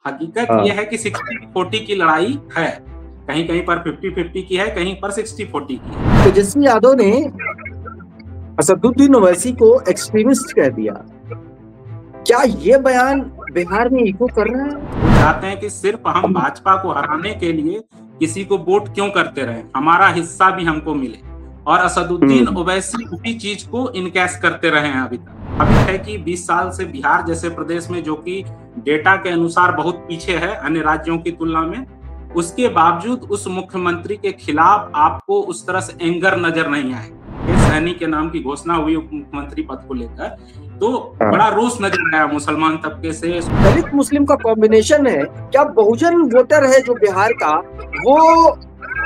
हकीकत यह है कि 60-40 की लड़ाई है, कहीं कहीं पर 50-50 की है, कहीं पर 60-40 की है। तेजस्वी यादव ने असदुद्दीन ओवैसी को एक्सट्रीमिस्ट कह दिया। क्या ये बयान बिहार में इको कर रहा है? चाहते हैं कि सिर्फ हम भाजपा को हराने के लिए किसी को वोट क्यों करते रहे, हमारा हिस्सा भी हमको मिले। और असदुद्दीन ओवैसी उसी चीज को इनकैश करते रहे हैं अभी तक। अभी है कि 20 साल से बिहार जैसे प्रदेश में, जो कि डेटा के अनुसार बहुत पीछे है अन्य राज्यों की तुलना में, उसके बावजूद उस मुख्यमंत्री के खिलाफ आपको उस तरह से एंगर नजर नहीं आएगा। सैनी के नाम की घोषणा हुई उप मुख्यमंत्री पद को लेकर, तो बड़ा रोष नजर आया मुसलमान तबके से। दलित मुस्लिम का कॉम्बिनेशन है। क्या बहुजन वोटर है जो बिहार का, वो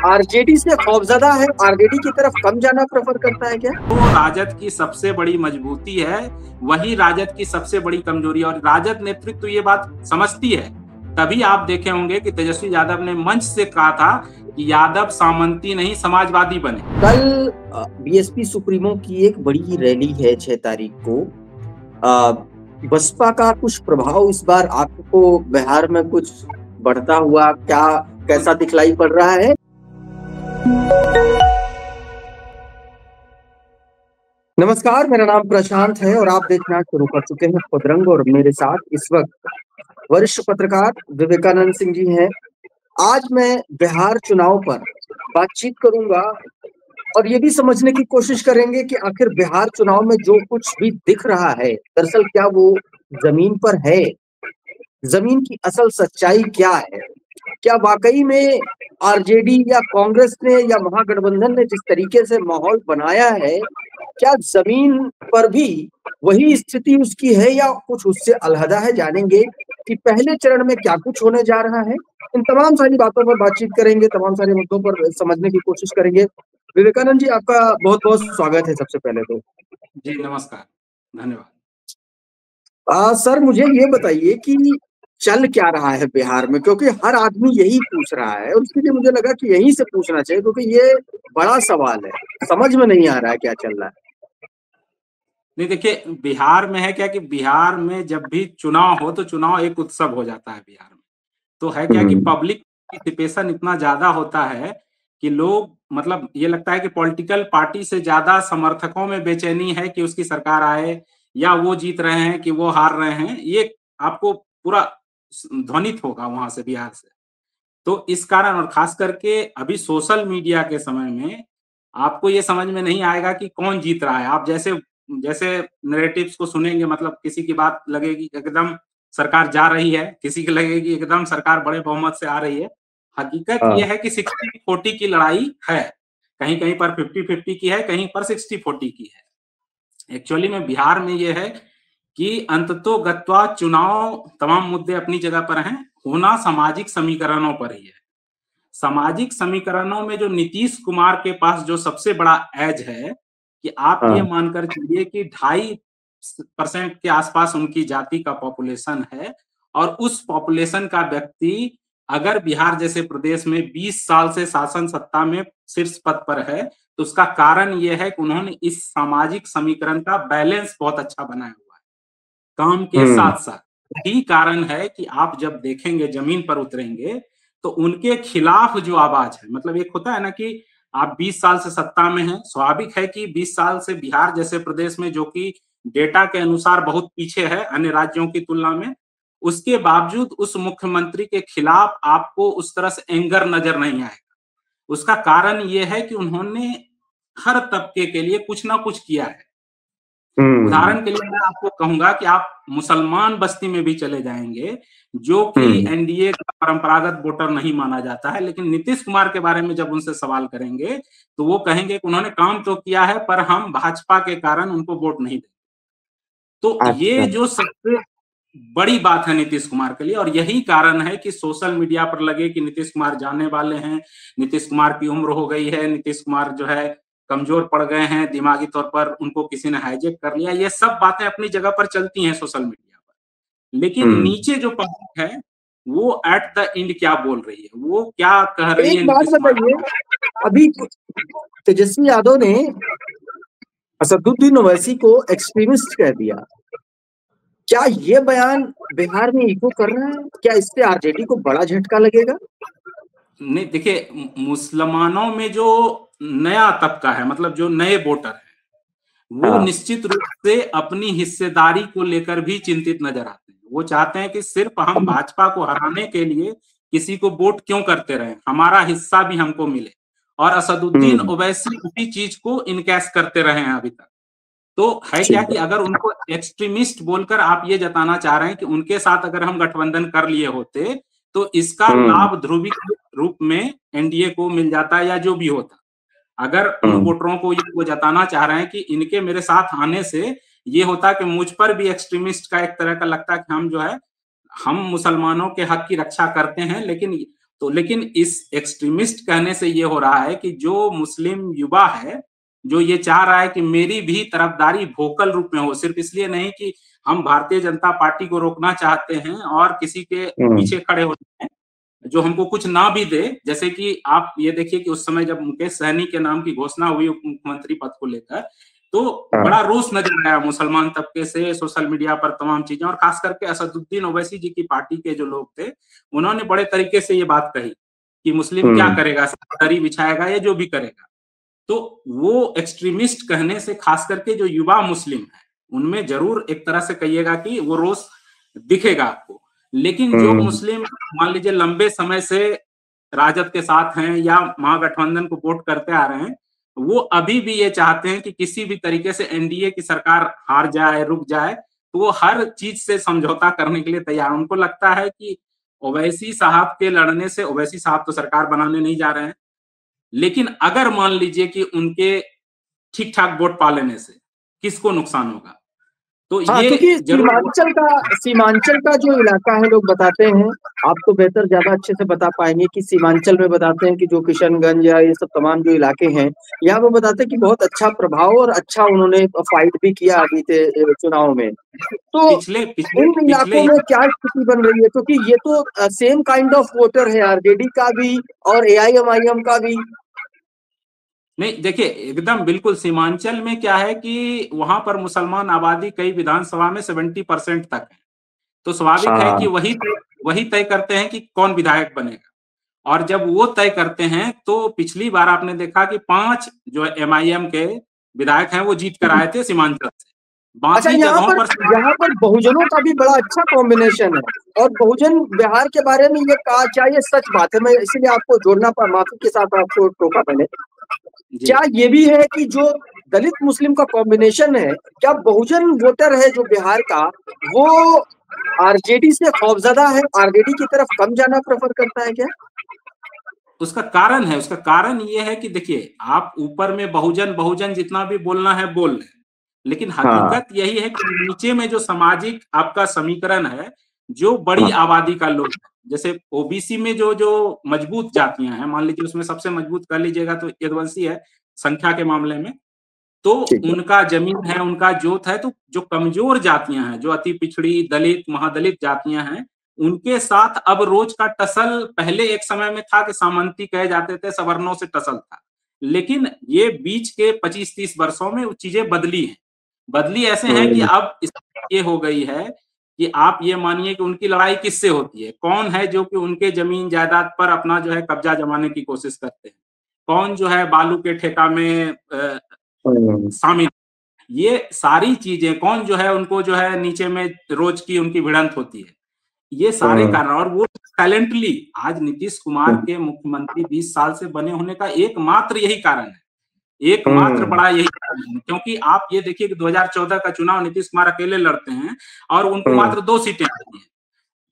आरजेडी से खौफजदा है, आरजेडी की तरफ कम जाना प्रेफर करता है क्या? तो राजद की सबसे बड़ी मजबूती है, वही राजद की सबसे बड़ी कमजोरी, और राजद नेतृत्व ये बात समझती है। तभी आप देखे होंगे कि तेजस्वी यादव ने मंच से कहा था कि यादव सामंती नहीं समाजवादी बने। कल बीएसपी सुप्रीमो की एक बड़ी रैली है 6 तारीख को। बसपा का कुछ प्रभाव इस बार आपको बिहार में कुछ बढ़ता हुआ क्या कैसा दिखलाई पड़ रहा है? नमस्कार, मेरा नाम प्रशांत है और आप देखना शुरू कर चुके हैं खुदरंग, और मेरे साथ इस वक्त वरिष्ठ पत्रकार विवेकानंद सिंह जी हैं। आज मैं बिहार चुनाव पर बातचीत करूंगा और ये भी समझने की कोशिश करेंगे कि आखिर बिहार चुनाव में जो कुछ भी दिख रहा है, दरअसल क्या वो जमीन पर है? जमीन की असल सच्चाई क्या है? क्या वाकई में आरजेडी या कांग्रेस ने या महागठबंधन ने जिस तरीके से माहौल बनाया है, क्या जमीन पर भी वही स्थिति उसकी है या कुछ उससे अलहदा है? जानेंगे कि पहले चरण में क्या कुछ होने जा रहा है। इन तमाम सारी बातों पर बातचीत करेंगे, तमाम सारे मुद्दों पर समझने की कोशिश करेंगे। विवेकानंद जी, आपका बहुत बहुत स्वागत है सबसे पहले तो। जी नमस्कार, धन्यवाद। सर, मुझे ये बताइए कि चल क्या रहा है बिहार में, क्योंकि हर आदमी यही पूछ रहा है और उसके लिए मुझे लगा कि यहीं से पूछना चाहिए, क्योंकि ये बड़ा सवाल है, समझ में नहीं आ रहा है क्या चल रहा है। नहीं देखिए, बिहार में है क्या कि बिहार में जब भी चुनाव हो तो चुनाव एक उत्सव हो जाता है बिहार में। तो है क्या कि पब्लिक पार्टिसिपेशन इतना ज्यादा होता है कि लोग, मतलब ये लगता है कि पॉलिटिकल पार्टी से ज्यादा समर्थकों में बेचैनी है कि उसकी सरकार आए, या वो जीत रहे हैं कि वो हार रहे हैं, ये आपको पूरा ध्वनित होगा वहां से, बिहार से। तो इस कारण, और खास करके अभी सोशल मीडिया के समय में, आपको ये समझ में नहीं आएगा कि कौन जीत रहा है। आप जैसे जैसे नैरेटिव्स को सुनेंगे, मतलब किसी की बात लगेगी एकदम सरकार जा रही है, किसी की लगेगी एकदम सरकार बड़े बहुमत से आ रही है। हकीकत यह है कि 60-40 की लड़ाई है, कहीं कहीं पर 50-50 की है, कहीं पर 60-40 की है। एक्चुअली में बिहार में यह है कि अंततोगत्वा चुनाव, तमाम मुद्दे अपनी जगह पर हैं, होना सामाजिक समीकरणों पर ही है। सामाजिक समीकरणों में जो नीतीश कुमार के पास जो सबसे बड़ा एज है, कि आप ये मानकर चलिए कि 2.5% के आसपास उनकी जाति का पॉपुलेशन है, और उस पॉपुलेशन का व्यक्ति अगर बिहार जैसे प्रदेश में 20 साल से शासन सत्ता में शीर्ष पद पर है, तो उसका कारण यह है कि उन्होंने इस सामाजिक समीकरण का बैलेंस बहुत अच्छा बनाया हुआ है, काम के साथ साथ। यही कारण है कि आप जब देखेंगे, जमीन पर उतरेंगे, तो उनके खिलाफ जो आवाज है, मतलब एक होता है ना कि आप 20 साल से सत्ता में हैं, स्वाभाविक है कि 20 साल से बिहार जैसे प्रदेश में, जो कि डेटा के अनुसार बहुत पीछे है अन्य राज्यों की तुलना में, उसके बावजूद उस मुख्यमंत्री के खिलाफ आपको उस तरह से एंगर नजर नहीं आएगा। उसका कारण ये है कि उन्होंने हर तबके के लिए कुछ ना कुछ किया है। उदाहरण के लिए मैं आपको कहूंगा कि आप मुसलमान बस्ती में भी चले जाएंगे, जो कि एनडीए का परंपरागत वोटर नहीं माना जाता है, लेकिन नीतीश कुमार के बारे में जब उनसे सवाल करेंगे तो वो कहेंगे कि उन्होंने काम तो किया है, पर हम भाजपा के कारण उनको वोट नहीं देंगे। तो ये जो सबसे बड़ी बात है नीतीश कुमार के लिए, और यही कारण है कि सोशल मीडिया पर लगे कि नीतीश कुमार जाने वाले हैं, नीतीश कुमार की उम्र हो गई है, नीतीश कुमार जो है कमजोर पड़ गए हैं, दिमागी तौर पर उनको किसी ने हाईजेक कर लिया। ये सब बातें अपनी जगह पर चलती हैं सोशल मीडिया पर, लेकिन नीचे जो पब्लिक है वो एट द एंड क्या बोल रही है, वो क्या कह रही है। एक बात बताइए, अभी तेजस्वी यादव ने असदुद्दीन ओवैसी को एक्सट्रीमिस्ट कह दिया। क्या ये बयान बिहार में इको कर रहा है? क्या इससे आरजेडी को बड़ा झटका लगेगा? नहीं देखिए, मुसलमानों में जो नया तबका है, मतलब जो नए वोटर हैं, वो हाँ। निश्चित रूप से अपनी हिस्सेदारी को लेकर भी चिंतित नजर आते हैं। वो चाहते हैं कि सिर्फ हम भाजपा को हराने के लिए किसी को वोट क्यों करते रहे, हमारा हिस्सा भी हमको मिले। और असदुद्दीन ओवैसी उसी चीज को इनकैश करते रहे हैं अभी तक। तो है क्या ठीक कि है। अगर उनको एक्सट्रीमिस्ट बोलकर आप ये जताना चाह रहे हैं कि उनके साथ अगर हम गठबंधन कर लिए होते तो इसका लाभ ध्रुवीकृत रूप में एनडीए को मिल जाता या जो भी होता। अगर उन वोटरों को ये वो जताना चाह रहे हैं कि इनके मेरे साथ आने से ये होता कि मुझ पर भी एक्सट्रीमिस्ट का एक तरह का लगता है कि हम जो है हम मुसलमानों के हक की रक्षा करते हैं, लेकिन इस एक्सट्रीमिस्ट कहने से ये हो रहा है कि जो मुस्लिम युवा है, जो ये चाह रहा है कि मेरी भी तरफदारी वोकल रूप में हो, सिर्फ इसलिए नहीं कि हम भारतीय जनता पार्टी को रोकना चाहते हैं और किसी के पीछे खड़े होते हैं जो हमको कुछ ना भी दे। जैसे कि आप ये देखिए कि उस समय जब मुकेश सहनी के नाम की घोषणा हुई उप मुख्यमंत्री पद को लेकर, तो बड़ा रोष नजर आया मुसलमान तबके से, सोशल मीडिया पर तमाम चीजें, और खास करके असदुद्दीन ओवैसी जी की पार्टी के जो लोग थे, उन्होंने बड़े तरीके से ये बात कही कि मुस्लिम क्या करेगा, दरी बिछाएगा या जो भी करेगा। तो वो एक्सट्रीमिस्ट कहने से खास करके जो युवा मुस्लिम है उनमें जरूर एक तरह से कहिएगा कि वो रोष दिखेगा आपको। लेकिन जो मुस्लिम मान लीजिए लंबे समय से राजद के साथ हैं या महागठबंधन को वोट करते आ रहे हैं, वो अभी भी ये चाहते हैं कि किसी भी तरीके से एनडीए की सरकार हार जाए, रुक जाए, तो वो हर चीज से समझौता करने के लिए तैयार। उनको लगता है कि ओवैसी साहब के लड़ने से, ओवैसी साहब तो सरकार बनाने नहीं जा रहे हैं, लेकिन अगर मान लीजिए कि उनके ठीक ठाक वोट पा लेने से किसको नुकसान होगा, तो हाँ, ये क्योंकि जरूर। सीमांचल का जो इलाका है, लोग बताते हैं, आप तो बेहतर ज्यादा अच्छे से बता पाएंगे कि सीमांचल में बताते हैं कि जो किशनगंज या ये सब तमाम जो इलाके हैं, यहाँ वो बताते हैं कि बहुत अच्छा प्रभाव और अच्छा उन्होंने फाइट भी किया अभी चुनाव में। तो पिछले पिछले इन पिछले इलाकों में क्या स्थिति बन रही है? क्योंकि ये तो सेम काइंड ऑफ वोटर है, आरजेडी का भी और एआईएमआईएम का भी। नहीं देखिए, एकदम बिल्कुल सीमांचल में क्या है कि वहां पर मुसलमान आबादी कई विधानसभा में 70% तक है। तो स्वाभाविक है कि हाँ। वही तय करते हैं कि कौन विधायक बनेगा। और जब वो तय करते हैं तो पिछली बार आपने देखा कि 5 जो एमआईएम के विधायक हैं वो जीत कर आए थे सीमांचल से। अच्छा, बाकी जगहों पर यहाँ पर बहुजनों का भी बड़ा अच्छा कॉम्बिनेशन है, और बहुजन बिहार के बारे में ये कहा, क्या ये सच बात है? मैं इसीलिए आपको जोड़ना पर माफी के साथ आपको टोका मैंने। जी। क्या ये भी है कि जो दलित मुस्लिम का कॉम्बिनेशन है, क्या बहुजन वोटर है जो बिहार का, वो आरजेडी से खौफजदा है, आरजेडी की तरफ कम जाना प्रेफर करता है क्या? उसका कारण ये है कि देखिए, आप ऊपर में बहुजन बहुजन जितना भी बोलना है बोल लें, लेकिन हाँ। हकीकत यही है कि नीचे में जो सामाजिक आपका समीकरण है, जो बड़ी हाँ। आबादी का लोग है, जैसे ओबीसी में जो जो मजबूत जातियां हैं, मान लीजिए उसमें सबसे मजबूत कर लीजिएगा तो यदुवंशी है संख्या के मामले में, तो ठीक है। उनका जमीन है, उनका जोत है। तो जो कमजोर जातियां हैं, जो अति पिछड़ी दलित महादलित जातियां हैं, उनके साथ अब रोज का टसल, पहले एक समय में था कि सामंती कहे जाते थे, सवर्णों से टसल था, लेकिन ये बीच के 25-30 वर्षों में वो चीजें बदली हैं। बदली ऐसे हैं कि अब ये हो गई है कि आप ये मानिए कि उनकी लड़ाई किससे होती है, कौन है जो कि उनके जमीन जायदाद पर अपना जो है कब्जा जमाने की कोशिश करते हैं, कौन जो है बालू के ठेका में शामिल, ये सारी चीजें कौन जो है उनको जो है नीचे में रोज की उनकी भिड़ंत होती है, ये सारे कारण। और वो टैलेंटली आज नीतीश कुमार के मुख्यमंत्री 20 साल से बने होने का एकमात्र यही कारण है, एकमात्र बड़ा यही कारण है। क्योंकि आप ये देखिए कि 2014 का चुनाव नीतीश कुमार अकेले लड़ते हैं और उनको मात्र 2 सीटें आती हैं।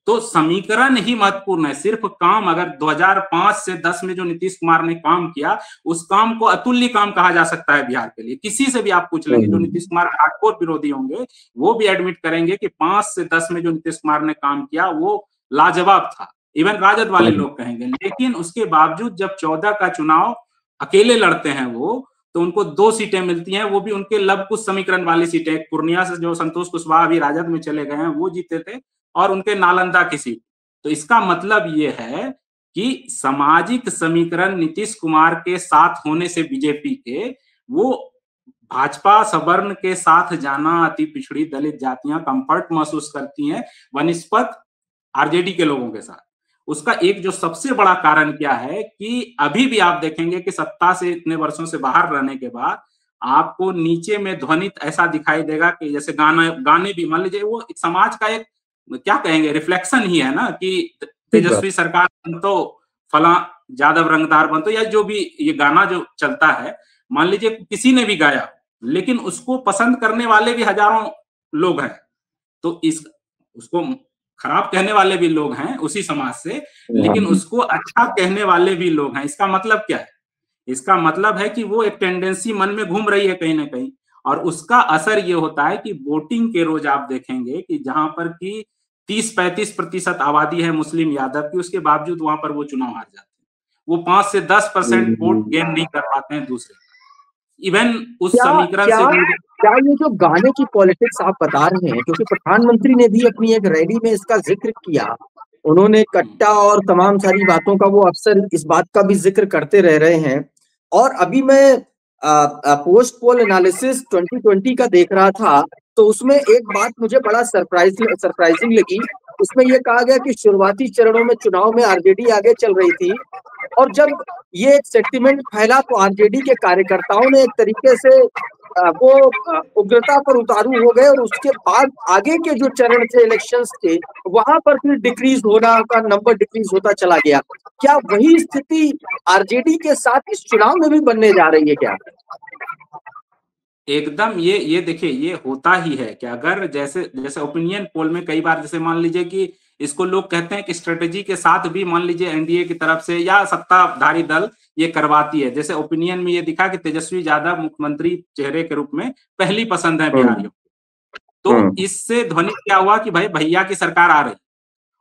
तो समीकरण ही महत्वपूर्ण है, सिर्फ काम। अगर 2005 से 10 में जो नीतीश कुमार ने काम किया, उस काम को अतुल्य काम कहा जा सकता है बिहार के लिए। किसी से भी आप पूछ लेंगे, जो नीतीश कुमार हार्डकोर विरोधी होंगे, वो भी एडमिट करेंगे कि 5 से 10 में जो नीतीश कुमार ने काम किया वो लाजवाब था। इवन राजद वाले लोग कहेंगे। लेकिन उसके बावजूद जब 14 का चुनाव अकेले लड़ते हैं वो, तो उनको 2 सीटें मिलती हैं, वो भी उनके लव कुश समीकरण वाली सीटें। पूर्णिया से जो संतोष कुशवाहा अभी राजद में चले गए हैं वो जीते थे, और उनके नालंदा की सीट। तो इसका मतलब ये है कि सामाजिक समीकरण नीतीश कुमार के साथ होने से बीजेपी के, वो भाजपा सवर्ण के साथ जाना अति पिछड़ी दलित जातियां कंफर्ट महसूस करती हैं वनिस्पत आरजेडी के लोगों के साथ। उसका एक जो सबसे बड़ा कारण क्या है कि अभी भी आप देखेंगे कि सत्ता से इतने वर्षों से बाहर रहने के बाद आपको नीचे में ध्वनित ऐसा दिखाई देगा कि जैसे गाने भी मान लीजिए वो समाज का एक क्या कहेंगे रिफ्लेक्शन ही है ना कि तेजस्वी सरकार तो फला यादव रंगदार बनतो या जो भी ये गाना जो चलता है, मान लीजिए किसी ने भी गाया लेकिन उसको पसंद करने वाले भी हजारों लोग हैं। तो इस उसको खराब कहने वाले भी लोग हैं उसी समाज से, लेकिन उसको अच्छा कहने वाले भी लोग हैं। इसका मतलब क्या है? इसका मतलब है कि वो एक टेंडेंसी मन में घूम रही है कहीं ना कहीं, और उसका असर ये होता है कि वोटिंग के रोज आप देखेंगे कि जहां पर कि 30-35% आबादी है मुस्लिम यादव की, उसके बावजूद वहां पर वो चुनाव हार जाते हैं। वो 5 से 10% वोट गेन नहीं कर पाते हैं दूसरे। इवन उस समीकरण से क्या ये जो गाने की पॉलिटिक्स आप बता रहे हैं, क्योंकि प्रधानमंत्री ने भी अपनी एक रैली में इसका जिक्र किया, उन्होंने कट्टा और तमाम सारी बातों का वो अक्सर इस बात का भी जिक्र करते रह रहे हैं। और अभी मैं पोस्ट पोल एनालिसिस 2020 का देख रहा था, तो उसमें एक बात मुझे बड़ा सरप्राइजिंग लगी। उसमें ये कहा गया कि शुरुआती चरणों में चुनाव में आरजेडी आगे चल रही थी, और जब ये एक सेंटिमेंट फैला तो आरजेडी के कार्यकर्ताओं ने एक तरीके से वो उग्रता पर उतारू हो गए, और उसके बाद आगे के जो चरण थे इलेक्शंस के, वहां पर फिर डिक्रीज होना का नंबर डिक्रीज होता चला गया। क्या वही स्थिति आरजेडी के साथ इस चुनाव में भी बनने जा रही है क्या? एकदम ये देखिए ये होता ही है कि अगर जैसे जैसे ओपिनियन पोल में कई बार जैसे मान लीजिए कि इसको लोग कहते हैं कि स्ट्रेटेजी के साथ भी मान लीजिए एनडीए की तरफ से या सत्ताधारी दल ये करवाती है। जैसे ओपिनियन में ये दिखा कि तेजस्वी यादव मुख्यमंत्री चेहरे के रूप में पहली पसंद है बिहारियों। तो इससे ध्वनि क्या हुआ कि भाई भैया की सरकार आ रही,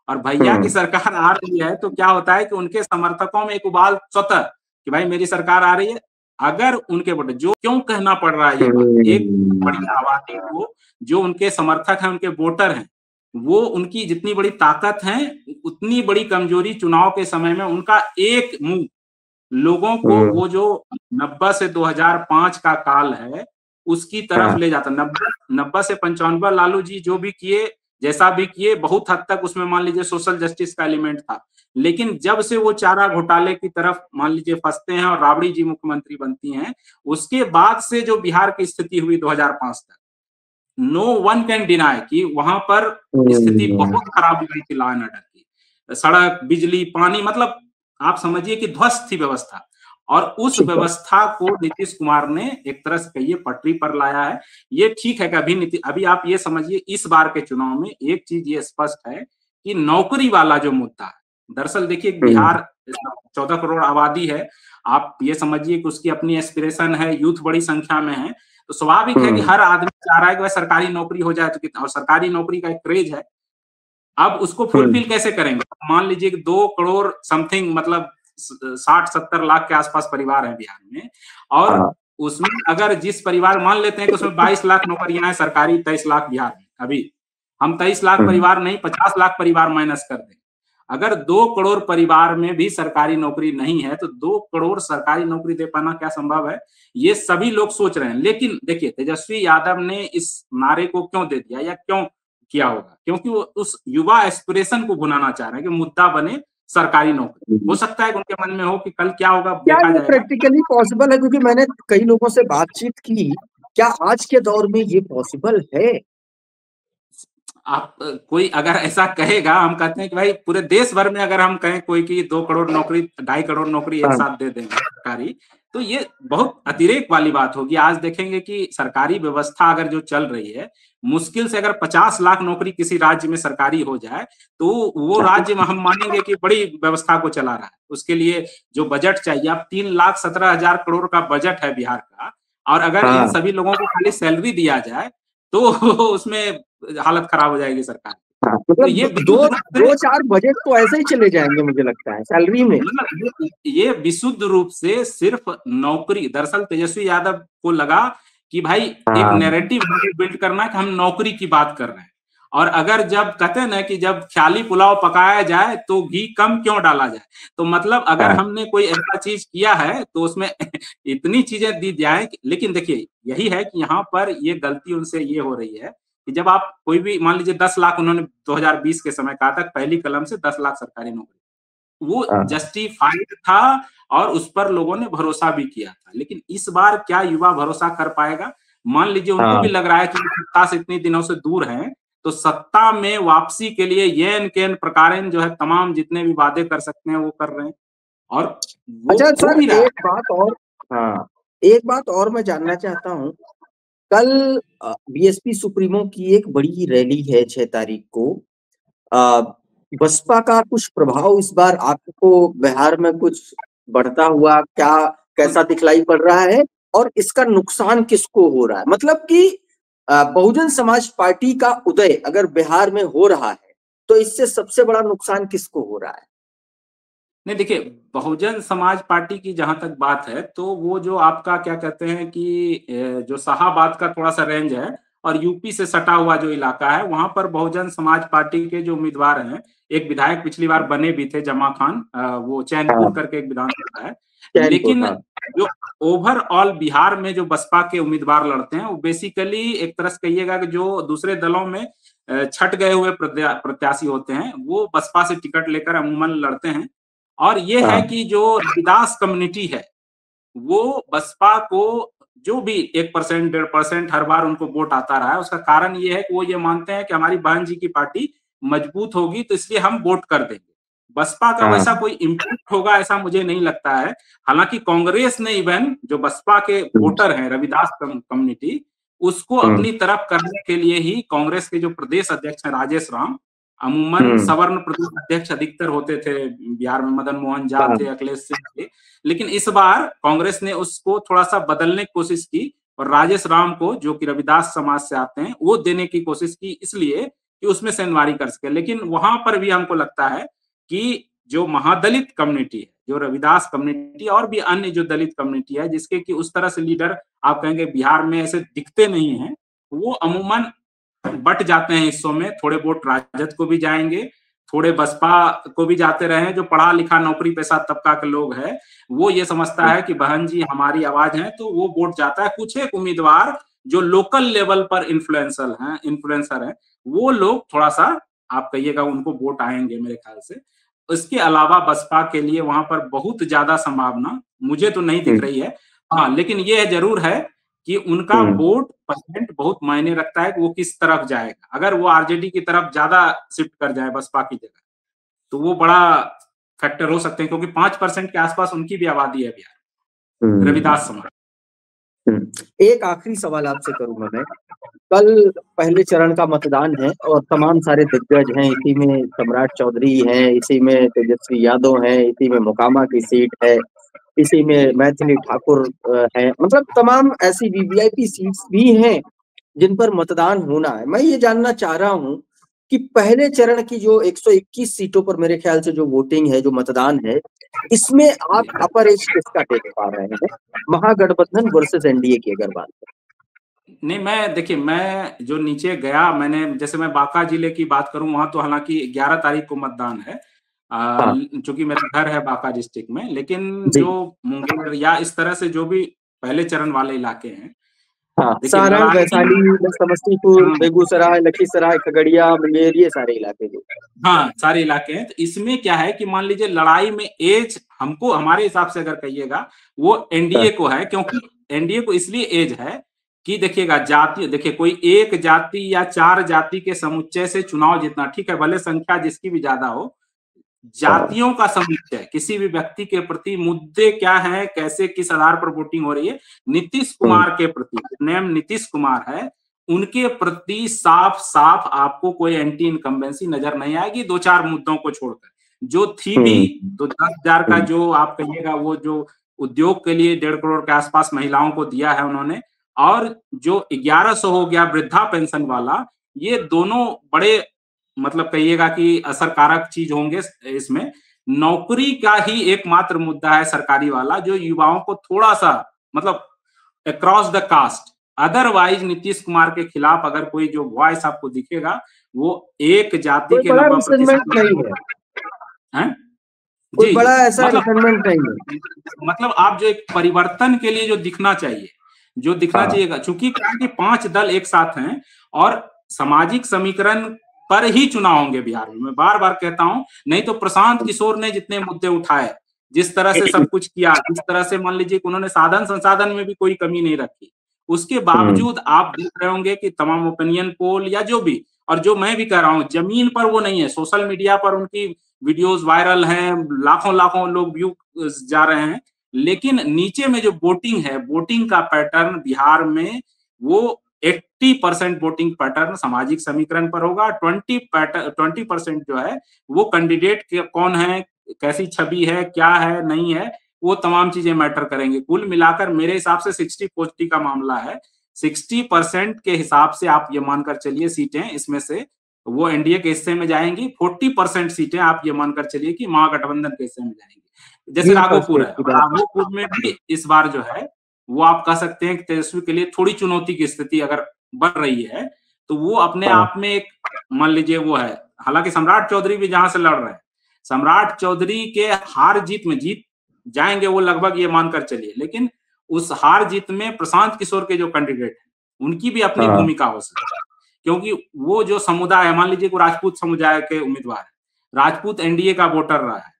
और भैया की सरकार आ रही है तो क्या होता है कि उनके समर्थकों में एक उबाल स्वतः कि भाई मेरी सरकार आ रही है। अगर उनके वोट जो क्यों कहना पड़ रहा है ये बात, एक बड़ी आबादी को जो उनके समर्थक हैं उनके वोटर हैं, वो उनकी जितनी बड़ी ताकत है उतनी बड़ी कमजोरी चुनाव के समय में उनका एक मुंह लोगों को वो जो 90 से 2005 का काल है उसकी तरफ ले जाता। 90 से 95 लालू जी जो भी किए जैसा भी किए बहुत हद तक उसमें मान लीजिए सोशल जस्टिस का एलिमेंट था, लेकिन जब से वो चारा घोटाले की तरफ मान लीजिए फंसते हैं और राबड़ी जी मुख्यमंत्री बनती हैं, उसके बाद से जो बिहार की स्थिति हुई 2005 तक, नो वन कैन डिनाई कि वहां पर स्थिति बहुत खराब हुई थी लॉ एंड ऑर्डर की। सड़क बिजली पानी मतलब आप समझिए कि ध्वस्त थी व्यवस्था, और उस व्यवस्था को नीतीश कुमार ने एक तरह से कहिए पटरी पर लाया है। ये ठीक है कि अभी आप ये समझिए इस बार के चुनाव में एक चीज ये स्पष्ट है कि नौकरी वाला जो मुद्दा है, दरअसल देखिए बिहार 14 करोड़ आबादी है, आप ये समझिए कि उसकी अपनी एस्पिरेशन है, यूथ बड़ी संख्या में है, तो स्वाभाविक है कि हर आदमी चाह रहा है कि वह सरकारी नौकरी हो जाए, तो और सरकारी नौकरी का एक क्रेज है। अब उसको फुलफिल कैसे करेंगे? मान लीजिए कि 2 करोड़ समथिंग मतलब 60-70 लाख के आसपास परिवार है बिहार में, और उसमें अगर जिस परिवार मान लेते हैं कि उसमें 22 लाख नौकरियां हैं सरकारी, 23 लाख बिहार में, अभी हम 23 लाख परिवार नहीं 50 लाख परिवार माइनस कर दें, अगर 2 करोड़ परिवार में भी सरकारी नौकरी नहीं है तो 2 करोड़ सरकारी नौकरी दे पाना क्या संभव है? ये सभी लोग सोच रहे हैं। लेकिन देखिए तेजस्वी यादव ने इस नारे को क्यों दे दिया या क्यों किया होगा? क्योंकि वो उस युवा एस्पिरेशन को भुनाना चाह रहे हैं कि मुद्दा बने सरकारी नौकरी। हो सकता है कि उनके मन में हो कि कल क्या होगा देखा जाएगा। प्रैक्टिकली पॉसिबल है? क्योंकि मैंने कई लोगों से बातचीत की, क्या आज के दौर में ये पॉसिबल है? आप कोई अगर ऐसा कहेगा, हम कहते हैं कि भाई पूरे देश भर में अगर हम कहें कोई की 2 करोड़ नौकरी 2.5 करोड़ नौकरी एक साथ दे देंगे सरकारी, तो ये बहुत अतिरेक वाली बात होगी। आज देखेंगे कि सरकारी व्यवस्था अगर जो चल रही है, मुश्किल से अगर 50 लाख नौकरी किसी राज्य में सरकारी हो जाए तो वो राज्य में हम मानेंगे कि बड़ी व्यवस्था को चला रहा है। उसके लिए जो बजट चाहिए, अब 3,17,000 करोड़ का बजट है बिहार का, और अगर इन सभी लोगों को खाली सैलरी दिया जाए तो उसमें हालत खराब हो जाएगी सरकार। मतलब तो ये दो चार बजट तो ऐसे ही चले जाएंगे मुझे लगता है सैलरी में। ये विशुद्ध रूप से सिर्फ नौकरी, दरअसल तेजस्वी यादव को लगा कि भाई एक नैरेटिव बिल्ड करना है कि हम नौकरी की बात कर रहे हैं, और अगर जब कहते हैं ना कि जब ख्याली पुलाव पकाया जाए तो घी कम क्यों डाला जाए, तो मतलब अगर हाँ हमने कोई ऐसा चीज किया है तो उसमें इतनी चीजें दी जाए। लेकिन देखिए यही है कि यहाँ पर ये गलती उनसे ये हो रही है कि जब आप कोई भी मान लीजिए 10 लाख उन्होंने 2020 के समय कहा था पहली कलम से 10 लाख सरकारी नौकरी, वो हाँ जस्टिफाइड था और उस पर लोगों ने भरोसा भी किया था। लेकिन इस बार क्या युवा भरोसा कर पाएगा? मान लीजिए उनको भी हाँ। लग रहा है कि सत्ता से इतने दिनों से दूर हैं, तो सत्ता में वापसी के लिए येन केन प्रकारेण जो है तमाम जितने भी वादे कर सकते हैं वो कर रहे हैं और वो अच्छा हो सर, भी रहा एक है। बात और, हाँ, एक बात और मैं जानना चाहता हूँ। कल बीएसपी सुप्रीमो की एक बड़ी रैली है 6 तारीख को। अ, बसपा का कुछ प्रभाव इस बार आपको बिहार में कुछ बढ़ता हुआ क्या, कैसा दिखलाई पड़ रहा है? और इसका नुकसान किसको हो रहा है? मतलब कि बहुजन समाज पार्टी का उदय अगर बिहार में हो रहा है तो इससे सबसे बड़ा नुकसान किसको हो रहा है? नहीं देखिए, बहुजन समाज पार्टी की जहां तक बात है तो वो जो आपका क्या कहते हैं कि जो शाहाबाद का थोड़ा सा रेंज है और यूपी से सटा हुआ जो इलाका है वहां पर बहुजन समाज पार्टी के जो उम्मीदवार हैं, एक विधायक पिछली बार बने भी थे जमा खान, वो चैनपुर हाँ, करके एक विधानसभा है। चैनपुर, लेकिन हाँ। जो ओवरऑल बिहार में जो बसपा के उम्मीदवार लड़ते हैं वो बेसिकली एक तरह से कहिएगा कि जो दूसरे दलों में छट गए हुए प्रत्याशी होते हैं वो बसपा से टिकट लेकर अमूमन लड़ते हैं। और ये है हाँ कि जो रविदास कम्युनिटी है वो बसपा को जो भी 1% 1.5% हर बार उनको वोट आता रहा है, उसका कारण ये है कि वो ये मानते हैं कि हमारी बहन जी की पार्टी मजबूत होगी तो इसलिए हम वोट कर देंगे। बसपा का वैसा हाँ। कोई इम्पैक्ट होगा ऐसा मुझे नहीं लगता है। हालांकि कांग्रेस ने इवन जो बसपा के हम्म, वोटर हैं रविदास कम्युनिटी, उसको हम्म, अपनी तरफ करने के लिए ही कांग्रेस के जो प्रदेश अध्यक्ष हैं राजेश राम, अमूमन हम्म, सवर्ण प्रदेश अध्यक्ष अधिकतर होते थे बिहार में, मदन मोहन झा थे, हाँ अखिलेश सिंह थे। लेकिन इस बार कांग्रेस ने उसको थोड़ा सा बदलने की कोशिश की और राजेश राम को जो कि रविदास समाज से आते हैं वो देने की कोशिश की, इसलिए कि उसमें से इनवारी कर सके। लेकिन वहां पर भी हमको लगता है कि जो महादलित कम्युनिटी है, जो रविदास कम्युनिटी और भी अन्य जो दलित कम्युनिटी है जिसके कि उस तरह से लीडर आप कहेंगे बिहार में ऐसे दिखते नहीं है, वो अमूमन बट जाते हैं हिस्सों में। थोड़े वोट राजद को भी जाएंगे, थोड़े बसपा को भी जाते रहे। जो पढ़ा लिखा नौकरी पेशा तबका के लोग हैं वो ये समझता है कि बहन जी हमारी आवाज है तो वो वोट जाता है। कुछ एक उम्मीदवार जो लोकल लेवल पर इन्फ्लुएंसर हैं वो लोग थोड़ा सा आप कहिएगा उनको वोट आएंगे मेरे ख्याल से। इसके अलावा बसपा के लिए वहां पर बहुत ज्यादा संभावना मुझे तो नहीं दिख हम्म, रही है। हाँ लेकिन ये जरूर है कि उनका हम्म, वोट परसेंट बहुत मायने रखता है कि वो किस तरफ जाएगा। अगर वो आरजेडी की तरफ ज्यादा शिफ्ट कर जाए बसपा की जगह तो वो बड़ा फैक्टर हो सकते हैं, क्योंकि 5% के आसपास उनकी भी आबादी है बिहार, हम्म, रविदास समाज। एक आखिरी सवाल आपसे करूंगा मैं। कल पहले चरण का मतदान है और तमाम सारे दिग्गज हैं, इसी में सम्राट चौधरी हैं, इसी में तेजस्वी यादव हैं, इसी में मोकामा की सीट है, इसी में मैथिली ठाकुर है, मतलब तमाम ऐसी वीवीआईपी सीट्स भी हैं जिन पर मतदान होना है। मैं ये जानना चाह रहा हूं कि पहले चरण की जो 121 सीटों पर मेरे ख्याल से जो वोटिंग है, जो मतदान है, इसमें आप अपर एज किसका टेक पा रहे हैं? महागठबंधन वर्सेस एनडीए की अगर बात नहीं मैं देखिए, मैं जो नीचे गया मैंने, जैसे मैं बांका जिले की बात करूं वहां तो हालांकि 11 तारीख को मतदान है, करें। हाँ चूंकि मेरा घर है बांका डिस्ट्रिक्ट में। लेकिन जी। जो मुंगेर या इस तरह से जो भी पहले चरण वाले इलाके हैं, हाँ, देखिए सारण, लड़ाई, वैशाली, समस्तीपुर, हाँ, बेगूसराय, लखीसराय, खगड़िया, मुंगेर, ये सारे इलाके जो। हाँ सारे इलाके हैं। तो इसमें क्या है कि मान लीजिए लड़ाई में एज हमको हमारे हिसाब से अगर कहिएगा वो हाँ, एनडीए को है, क्योंकि एनडीए को इसलिए एज है कि देखिएगा जाति, देखिए कोई एक जाति या चार जाति के समुच्चय से चुनाव जीतना ठीक है, भले संख्या जिसकी भी ज्यादा हो, हाँ, जातियों का समुच्चय किसी भी व्यक्ति के प्रति मुद्दे क्या है, कैसे किस आधार पर वोटिंग हो रही है, नीतीश हम्म, कुमार के प्रति, नेम नीतीश कुमार है, उनके प्रति साफ साफ आपको कोई एंटी इनकम्बेंसी नजर नहीं आएगी, दो चार मुद्दों को छोड़कर। जो थी भी हम्म, तो 10,000 का हम्म, जो आप कहिएगा वो जो उद्योग के लिए 1.5 करोड़ के आसपास महिलाओं को दिया है उन्होंने, और जो 1100 हो गया वृद्धा पेंशन वाला, ये दोनों बड़े मतलब कहिएगा कि असरकारक चीज होंगे। इसमें नौकरी का ही एकमात्र मुद्दा है सरकारी वाला, जो युवाओं को थोड़ा सा मतलब across the caste otherwise Nitish Kumar के खिलाफ अगर कोई जो वॉइस आपको दिखेगा वो एक जाति के 90% नहीं है, जी बड़ा ऐसा रिसेंटमेंट नहीं है। मतलब आप जो एक परिवर्तन के लिए जो दिखना चाहिए, जो दिखना चाहिए, चूंकि 5 दल एक साथ हैं और सामाजिक समीकरण पर ही चुनाव होंगे बिहार में। मैं बार बार कहता हूं, नहीं तो प्रशांत किशोर ने जितने मुद्दे उठाए, जिस तरह से सब कुछ किया, जिस तरह से मान लीजिए उन्होंने साधन संसाधन में भी कोई कमी नहीं रखी, उसके बावजूद आप देख रहे होंगे कि तमाम ओपिनियन पोल या जो भी, और जो मैं भी कह रहा हूं, जमीन पर वो नहीं है। सोशल मीडिया पर उनकी वीडियोस वायरल हैं, लाखों लाखों लोग व्यू जा रहे हैं, लेकिन नीचे में जो वोटिंग है, वोटिंग का पैटर्न बिहार में वो 80% वोटिंग पैटर्न सामाजिक समीकरण पर होगा। 20% जो है वो कैंडिडेट कौन है, कैसी छवि है, क्या है, नहीं है, वो तमाम चीजें मैटर करेंगे। कुल मिलाकर मेरे हिसाब से 60-40 का मामला है। 60% के हिसाब से आप ये मानकर चलिए सीटें इसमें से वो एनडीए के हिस्से में जाएंगी। 40% सीटें आप ये मानकर चलिए कि महागठबंधन के हिस्से में जाएंगी। जैसे राघोपुर है, राघोपुर में भी इस बार जो है वो आप कह सकते हैं कि तेजस्वी के लिए थोड़ी चुनौती की स्थिति अगर बन रही है, तो वो अपने आप में एक मान लीजिए वो है। हालांकि सम्राट चौधरी भी जहां से लड़ रहे हैं, सम्राट चौधरी के हार जीत में जीत जाएंगे वो लगभग ये मानकर चलिए, लेकिन उस हार जीत में प्रशांत किशोर के जो कैंडिडेट हैं उनकी भी अपनी भूमिका हो सकती है, क्योंकि वो जो समुदाय है, मान लीजिए राजपूत समुदाय के उम्मीदवार है, राजपूत एनडीए का वोटर रहा है,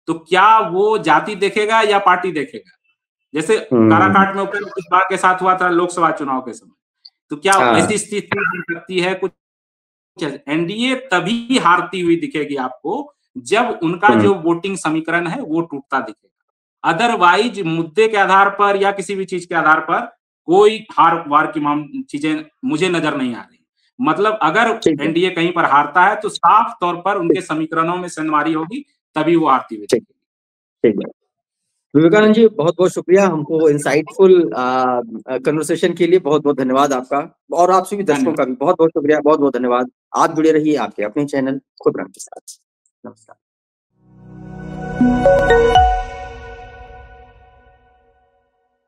तो क्या वो जाति देखेगा या पार्टी देखेगा? जैसे काराकाट में उपेंद्र कुशवाहा के साथ हुआ था लोकसभा चुनाव के समय, तो क्या ऐसी स्थिति बन सकती है? कुछ एनडीए तभी हारती हुई दिखेगी आपको जब उनका जो वोटिंग समीकरण है वो टूटता दिखेगा। अदरवाइज मुद्दे के आधार पर या किसी भी चीज के आधार पर कोई हार वार की चीजें मुझे नजर नहीं आ रही। मतलब अगर एनडीए कहीं पर हारता है तो साफ तौर पर उनके समीकरणों में सनमारी होगी, तभी वो हारती हुई दिखेगी। ठीक है विवेकानंद जी, बहुत बहुत शुक्रिया हमको इंसाइटफुल कन्वर्सेशन के लिए। बहुत बहुत धन्यवाद आपका, और आप सभी दर्शकों का भी बहुत बहुत शुक्रिया, बहुत बहुत धन्यवाद। आप जुड़े रहिए आपके अपने चैनल खुदरंग के साथ। नमस्कार।